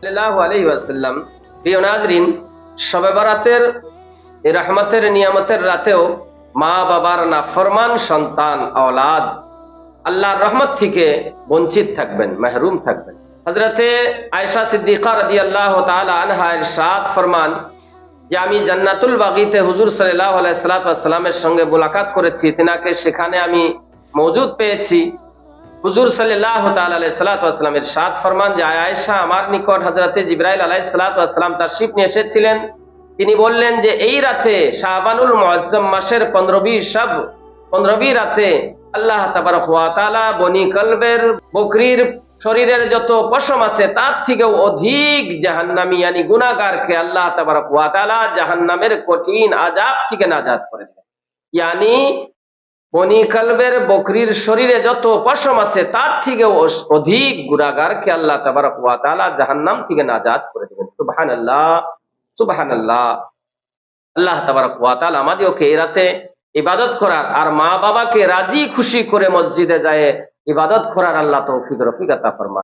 সাল্লাল্লাহু আলাইহি ওয়াসাল্লাম। প্রিয় নাজরিন, শবে বরাতের এই রহমতের নিয়ামতের রাতেও মা বাবার নাফরমান সন্তান আওলাদ আল্লাহর রহমত থেকে বঞ্চিত থাকবেন, মাহরুম থাকবেন। হযরতে আয়েশা সিদ্দিকা রাদিয়াল্লাহু তাআলা আনহা ইরশাদ ফরমান যে আমি জান্নাতুল বাগীতে হুজুর সাল্লাল্লাহু আলাইহি ওয়াসাল্লামের সঙ্গে মুলাকাত করেছি, তিনাকে সেখানে আমি মওজুদ পেয়েছি। হুজুর সাল্লাল্লাহু তাআলা আলাইহি ওয়াসাল্লাম ইরশাদ ফরমান যে আয়েশা, আমার নিকট হযরতে জিবরাইল আলাইহিস সালাম তাশরিফ নিয়ে এসেছিলেন। তিনি বললেন যে এই রাতে শাবানুল মুআজ্জম মাসের 15 রাতে আল্লাহ তাবারক ওয়া তাআলা বনি কলবের বকরির শরীরের যত পশম আছে তার থেকেও অধিক জাহান্নামী ইয়ানি গুনাহগারকে আল্লাহ তাবারক ওয়া তাআলা জাহান্নামের কঠিন আযাব থেকে নাজাত করে দেন। ইয়ানি বনি কলবের বকরির শরীরে যত পশম আছে তার থেকে অধিক গুনাহগারকে আল্লাহ তাবারক ওয়া তাআলা জাহান্নাম থেকে নাজাত করে দেবেন। সুবহানাল্লাহ, সুবহানাল্লাহ। আল্লাহ তাবারক ওয়া তাআলা আমাদেরকে এই রাতে ইবাদত করার আর মা বাবাকে রাজি খুশি করে মসজিদে যায় ইবাদত করার আল্লাহ তৌফিক রফিক আতা ফরমান।